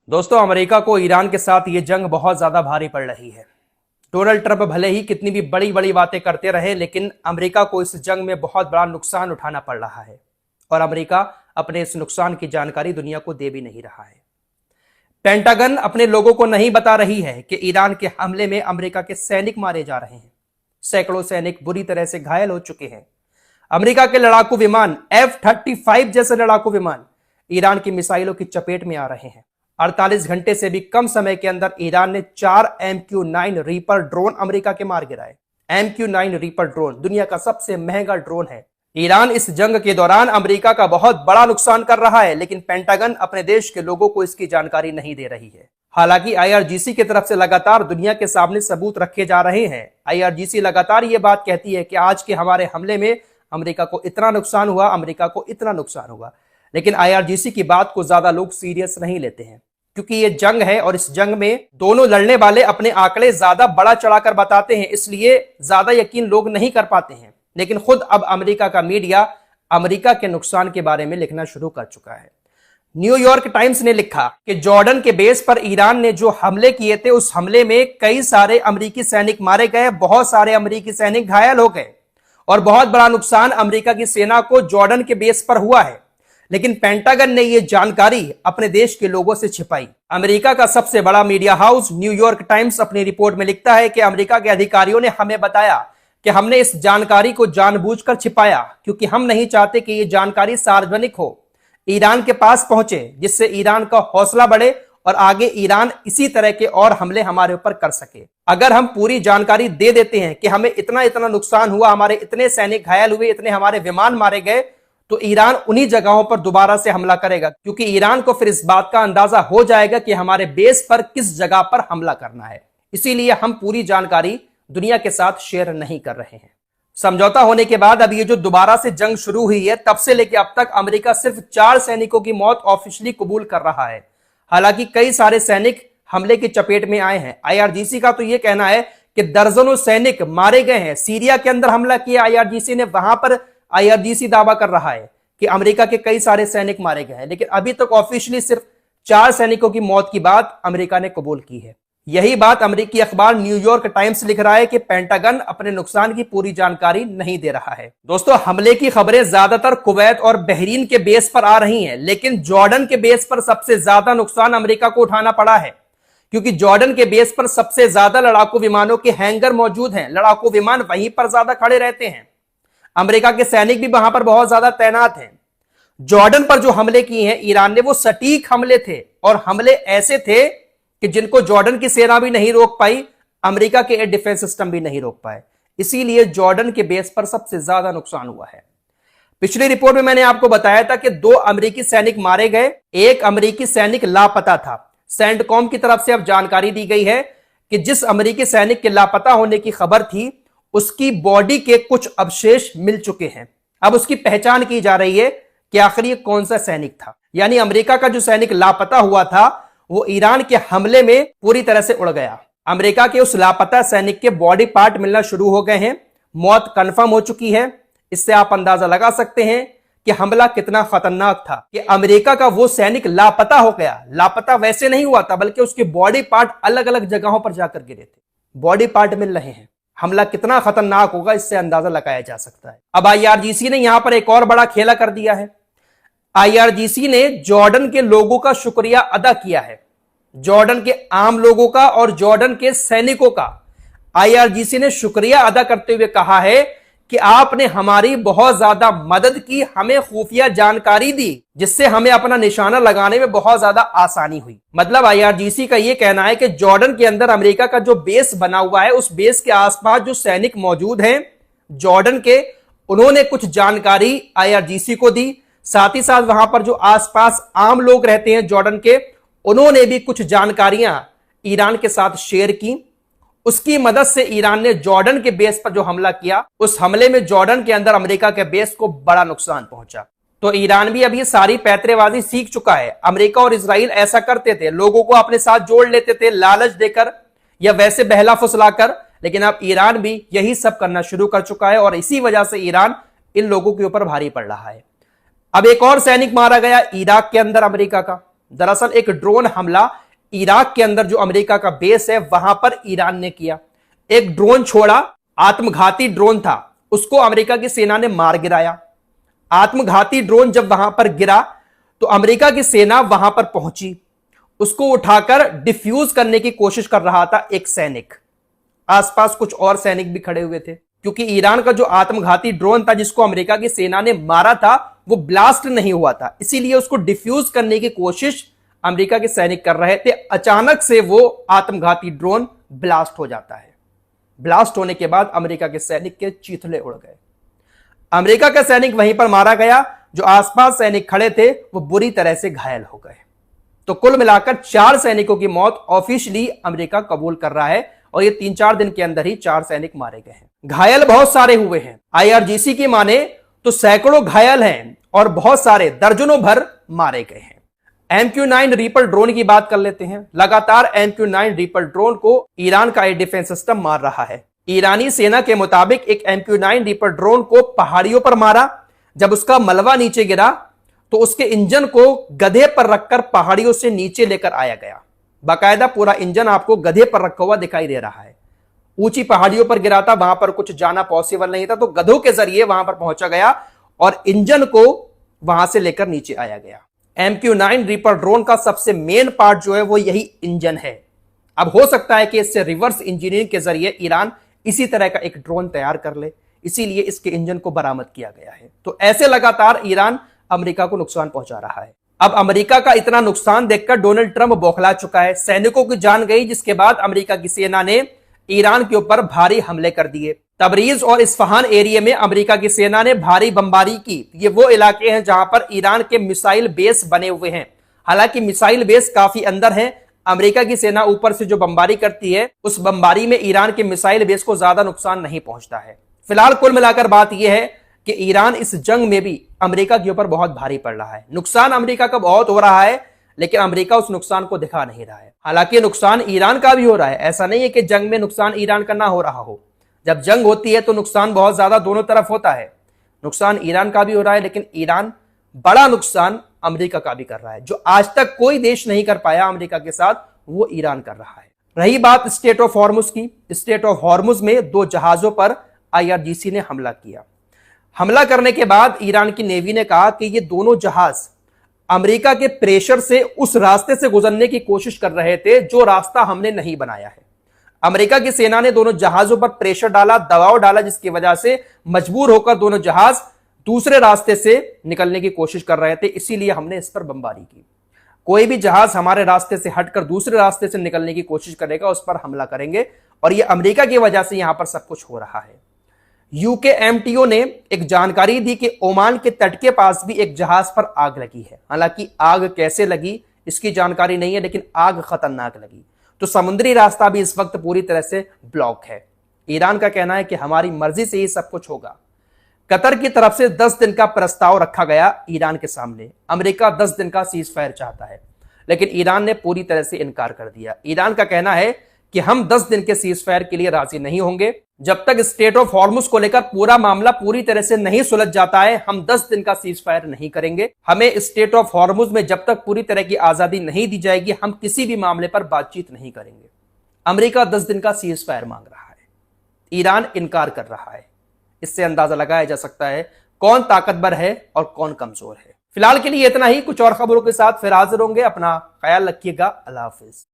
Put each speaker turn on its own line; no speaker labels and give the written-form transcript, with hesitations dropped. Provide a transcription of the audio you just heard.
दोस्तों, अमेरिका को ईरान के साथ ये जंग बहुत ज्यादा भारी पड़ रही है। डोनाल्ड ट्रंप भले ही कितनी भी बड़ी बड़ी बातें करते रहे, लेकिन अमेरिका को इस जंग में बहुत बड़ा नुकसान उठाना पड़ रहा है और अमेरिका अपने इस नुकसान की जानकारी दुनिया को दे भी नहीं रहा है। पेंटागन अपने लोगों को नहीं बता रही है कि ईरान के हमले में अमेरिका के सैनिक मारे जा रहे हैं। सैकड़ों सैनिक बुरी तरह से घायल हो चुके हैं। अमेरिका के लड़ाकू विमान F-35 जैसे लड़ाकू विमान ईरान की मिसाइलों की चपेट में आ रहे हैं। 48 घंटे से भी कम समय के अंदर ईरान ने 4 MQ-9 रीपर ड्रोन अमेरिका के मार गिराए। MQ-9 रीपर ड्रोन दुनिया का सबसे महंगा ड्रोन है। ईरान इस जंग के दौरान अमेरिका का बहुत बड़ा नुकसान कर रहा है, लेकिन पेंटागन अपने देश के लोगों को इसकी जानकारी नहीं दे रही है। हालांकि IRGC की तरफ से लगातार दुनिया के सामने सबूत रखे जा रहे हैं। IRGC लगातार ये बात कहती है कि आज के हमारे हमले में अमेरिका को इतना नुकसान हुआ, अमेरिका को इतना नुकसान हुआ, लेकिन IRGC की बात को ज्यादा लोग सीरियस नहीं लेते हैं, क्योंकि ये जंग है और इस जंग में दोनों लड़ने वाले अपने आंकड़े ज्यादा बड़ा चढ़ाकर बताते हैं, इसलिए ज्यादा यकीन लोग नहीं कर पाते हैं। लेकिन खुद अब अमेरिका का मीडिया अमेरिका के नुकसान के बारे में लिखना शुरू कर चुका है। न्यूयॉर्क टाइम्स ने लिखा कि जॉर्डन के बेस पर ईरान ने जो हमले किए थे, उस हमले में कई सारे अमेरिकी सैनिक मारे गए, बहुत सारे अमेरिकी सैनिक घायल हो गए और बहुत बड़ा नुकसान अमेरिका की सेना को जॉर्डन के बेस पर हुआ है। लेकिन पेंटागन ने यह जानकारी अपने देश के लोगों से छिपाई। अमेरिका का सबसे बड़ा मीडिया हाउस न्यूयॉर्क टाइम्स अपनी रिपोर्ट में लिखता है कि अमेरिका के अधिकारियों ने हमें बताया कि हमने इस जानकारी को जानबूझकर छिपाया, क्योंकि हम नहीं चाहते कि यह जानकारी सार्वजनिक हो, ईरान के पास पहुंचे, जिससे ईरान का हौसला बढ़े और आगे ईरान इसी तरह के और हमले हमारे ऊपर कर सके। अगर हम पूरी जानकारी दे देते हैं कि हमें इतना इतना नुकसान हुआ, हमारे इतने सैनिक घायल हुए, इतने हमारे विमान मारे गए, तो ईरान उन्हीं जगहों पर दोबारा से हमला करेगा, क्योंकि ईरान को फिर इस बात का अंदाजा हो जाएगा कि हमारे बेस पर किस जगह पर हमला करना है। इसीलिए हम पूरी जानकारी दुनिया के साथ शेयर नहीं कर रहे हैं। समझौता होने के बाद अब ये जो दोबारा से जंग शुरू हुई है, तब से लेकर अब तक अमेरिका सिर्फ 4 सैनिकों की मौत ऑफिशियली कबूल कर रहा है। हालांकि कई सारे सैनिक हमले की चपेट में आए हैं। IRGC का तो यह कहना है कि दर्जनों सैनिक मारे गए हैं। सीरिया के अंदर हमला किया IRGC ने, वहां पर IRGC दावा कर रहा है कि अमेरिका के कई सारे सैनिक मारे गए हैं, लेकिन अभी तक ऑफिशियली सिर्फ 4 सैनिकों की मौत की बात अमेरिका ने कबूल की है। यही बात अमेरिकी अखबार न्यूयॉर्क टाइम्स लिख रहा है कि पेंटागन अपने नुकसान की पूरी जानकारी नहीं दे रहा है। दोस्तों, हमले की खबरें ज्यादातर कुवैत और बहरीन के बेस पर आ रही हैं, लेकिन जॉर्डन के बेस पर सबसे ज्यादा नुकसान अमेरिका को उठाना पड़ा है, क्योंकि जॉर्डन के बेस पर सबसे ज्यादा लड़ाकू विमानों के हैंगर मौजूद हैं। लड़ाकू विमान वहीं पर ज्यादा खड़े रहते हैं। अमेरिका के सैनिक भी वहां पर बहुत ज्यादा तैनात हैं। जॉर्डन पर जो हमले किए हैं ईरान ने, वो सटीक हमले थे और हमले ऐसे थे कि जिनको जॉर्डन की सेना भी नहीं रोक पाई, अमेरिका के एयर डिफेंस सिस्टम भी नहीं रोक पाए। इसीलिए जॉर्डन के बेस पर सबसे ज्यादा नुकसान हुआ है। पिछली रिपोर्ट में मैंने आपको बताया था कि 2 अमेरिकी सैनिक मारे गए, 1 अमेरिकी सैनिक लापता था। सेंटकॉम की तरफ से अब जानकारी दी गई है कि जिस अमेरिकी सैनिक के लापता होने की खबर थी, उसकी बॉडी के कुछ अवशेष मिल चुके हैं। अब उसकी पहचान की जा रही है कि आखिर ये कौन सा सैनिक था। यानी अमेरिका का जो सैनिक लापता हुआ था, वो ईरान के हमले में पूरी तरह से उड़ गया। अमेरिका के उस लापता सैनिक के बॉडी पार्ट मिलना शुरू हो गए हैं। मौत कंफर्म हो चुकी है। इससे आप अंदाजा लगा सकते हैं कि हमला कितना खतरनाक था कि अमेरिका का वो सैनिक लापता हो गया। लापता वैसे नहीं हुआ था, बल्कि उसके बॉडी पार्ट अलग अलग जगहों पर जाकर गिरे थे। बॉडी पार्ट मिल रहे हैं। हमला कितना खतरनाक होगा, इससे अंदाजा लगाया जा सकता है। अब IRGC ने यहां पर एक और बड़ा खेला कर दिया है। IRGC ने जॉर्डन के लोगों का शुक्रिया अदा किया है, जॉर्डन के आम लोगों का और जॉर्डन के सैनिकों का। IRGC ने शुक्रिया अदा करते हुए कहा है कि आपने हमारी बहुत ज्यादा मदद की, हमें खुफिया जानकारी दी, जिससे हमें अपना निशाना लगाने में बहुत ज्यादा आसानी हुई। मतलब IRGC का यह कहना है कि जॉर्डन के अंदर अमेरिका का जो बेस बना हुआ है, उस बेस के आसपास जो सैनिक मौजूद हैं जॉर्डन के, उन्होंने कुछ जानकारी IRGC को दी। साथ ही साथ वहां पर जो आसपास आम लोग रहते हैं जॉर्डन के, उन्होंने भी कुछ जानकारियां ईरान के साथ शेयर की। उसकी मदद से ईरान ने जॉर्डन के बेस पर जो हमला किया, उस हमले में जॉर्डन के अंदर अमेरिका के बेस को बड़ा नुकसान पहुंचा। तो ईरान भी अभी सारी पैतरेबाजी सीख चुका है। अमेरिका और इजराइल ऐसा करते थे, लोगों को अपने साथ जोड़ लेते थे लालच देकर या वैसे बहला फुसलाकर, लेकिन अब ईरान भी यही सब करना शुरू कर चुका है और इसी वजह से ईरान इन लोगों के ऊपर भारी पड़ रहा है। अब एक और सैनिक मारा गया इराक के अंदर अमेरिका का। दरअसल एक ड्रोन हमला इराक के अंदर जो अमेरिका का बेस है वहां पर ईरान ने किया। एक ड्रोन छोड़ा, आत्मघाती ड्रोन था, उसको अमेरिका की सेना ने मार गिराया। आत्मघाती ड्रोन जब वहां पर गिरा तो अमेरिका की सेना वहां पर पहुंची, उसको उठाकर डिफ्यूज करने की कोशिश कर रहा था एक सैनिक। आसपास कुछ और सैनिक भी खड़े हुए थे, क्योंकि ईरान का जो आत्मघाती ड्रोन था जिसको अमेरिका की सेना ने मारा था वो ब्लास्ट नहीं हुआ था, इसीलिए उसको डिफ्यूज करने की कोशिश अमेरिका के सैनिक कर रहे थे। अचानक से वो आत्मघाती ड्रोन ब्लास्ट हो जाता है। ब्लास्ट होने के बाद अमेरिका के सैनिक के चीथड़े उड़ गए। अमेरिका का सैनिक वहीं पर मारा गया, जो आसपास सैनिक खड़े थे वो बुरी तरह से घायल हो गए। तो कुल मिलाकर 4 सैनिकों की मौत ऑफिशियली अमेरिका कबूल कर रहा है, और ये 3-4 दिन के अंदर ही 4 सैनिक मारे गए हैं। घायल बहुत सारे हुए हैं। IRGC की माने तो सैकड़ों घायल हैं और बहुत सारे दर्जनों भर मारे गए हैं। MQ-9 रीपर ड्रोन की बात कर लेते हैं। लगातार MQ-9 रीपर ड्रोन को ईरान का एयर डिफेंस सिस्टम मार रहा है। ईरानी सेना के मुताबिक एक MQ-9 रीपर ड्रोन को पहाड़ियों पर मारा। जब उसका मलबा नीचे गिरा तो उसके इंजन को गधे पर रखकर पहाड़ियों से नीचे लेकर आया गया। बाकायदा पूरा इंजन आपको गधे पर रखा हुआ दिखाई दे रहा है। ऊंची पहाड़ियों पर गिरा था, वहां पर कुछ जाना पॉसिबल नहीं था, तो गधों के जरिए वहां पर पहुंचा गया और इंजन को वहां से लेकर नीचे आया गया। MQ-9 रीपर ड्रोन का सबसे मेन पार्ट जो है वो यही इंजन है। अब हो सकता है कि इससे रिवर्स इंजीनियरिंग के जरिए ईरान इसी तरह का एक ड्रोन तैयार कर ले, इसीलिए इसके इंजन को बरामद किया गया है। तो ऐसे लगातार ईरान अमेरिका को नुकसान पहुंचा रहा है। अब अमेरिका का इतना नुकसान देखकर डोनाल्ड ट्रंप बौखला चुका है। सैनिकों की जान गई, जिसके बाद अमेरिका की सेना ने ईरान के ऊपर भारी हमले कर दिए। तबरीज और इस्फहान एरिया में अमेरिका की सेना ने भारी बमबारी की। ये वो इलाके हैं जहां पर ईरान के मिसाइल बेस बने हुए हैं। हालांकि मिसाइल बेस काफी अंदर है। अमेरिका की सेना ऊपर से जो बमबारी करती है उस बमबारी में ईरान के मिसाइल बेस को ज्यादा नुकसान नहीं पहुंचता है। फिलहाल कुल मिलाकर बात यह है कि ईरान इस जंग में भी अमेरिका के ऊपर बहुत भारी पड़ रहा है। नुकसान अमेरिका का बहुत हो रहा है, लेकिन अमेरिका उस नुकसान को दिखा नहीं रहा है। हालांकि नुकसान ईरान का भी हो रहा है। ऐसा नहीं है कि जंग में नुकसान ईरान का ना हो रहा हो। जब जंग होती है तो नुकसान बहुत ज्यादा दोनों तरफ होता है। नुकसान ईरान का भी हो रहा है, लेकिन ईरान बड़ा नुकसान अमेरिका का भी कर रहा है। जो आज तक कोई देश नहीं कर पाया अमेरिका के साथ, वो ईरान कर रहा है। रही बात स्ट्रेट ऑफ हॉर्मुज की, स्ट्रेट ऑफ हॉर्मुज में 2 जहाजों पर IRGC ने हमला किया। हमला करने के बाद ईरान की नेवी ने कहा कि ये दोनों जहाज अमेरिका के प्रेशर से उस रास्ते से गुजरने की कोशिश कर रहे थे जो रास्ता हमने नहीं बनाया है। अमेरिका की सेना ने दोनों जहाजों पर प्रेशर डाला, दबाव डाला, जिसकी वजह से मजबूर होकर दोनों जहाज दूसरे रास्ते से निकलने की कोशिश कर रहे थे। इसीलिए हमने इस पर बमबारी की। कोई भी जहाज हमारे रास्ते से हटकर दूसरे रास्ते से निकलने की कोशिश करेगा, उस पर हमला करेंगे। और यह अमेरिका की वजह से यहां पर सब कुछ हो रहा है। UK MTO ने एक जानकारी दी कि ओमान के तट के पास भी एक जहाज पर आग लगी है। हालांकि आग कैसे लगी इसकी जानकारी नहीं है, लेकिन आग खतरनाक लगी। तो समुद्री रास्ता भी इस वक्त पूरी तरह से ब्लॉक है। ईरान का कहना है कि हमारी मर्जी से ही सब कुछ होगा। कतर की तरफ से 10 दिन का प्रस्ताव रखा गया ईरान के सामने। अमेरिका 10 दिन का सीज फायर चाहता है, लेकिन ईरान ने पूरी तरह से इनकार कर दिया। ईरान का कहना है कि हम 10 दिन के सीज फायर के लिए राजी नहीं होंगे। जब तक स्ट्रेट ऑफ हॉर्मुज को लेकर पूरा मामला पूरी तरह से नहीं सुलझ जाता है, हम 10 दिन का सीज फायर नहीं करेंगे। हमें स्ट्रेट ऑफ हॉर्मुज में जब तक पूरी तरह की आजादी नहीं दी जाएगी, हम किसी भी मामले पर बातचीत नहीं करेंगे। अमेरिका 10 दिन का सीज फायर मांग रहा है, ईरान इनकार कर रहा है। इससे अंदाजा लगाया जा सकता है कौन ताकतवर है और कौन कमजोर है। फिलहाल के लिए इतना ही। कुछ और खबरों के साथ फिर हाजिर होंगे। अपना ख्याल रखिएगा। अल्लाह हाफिज।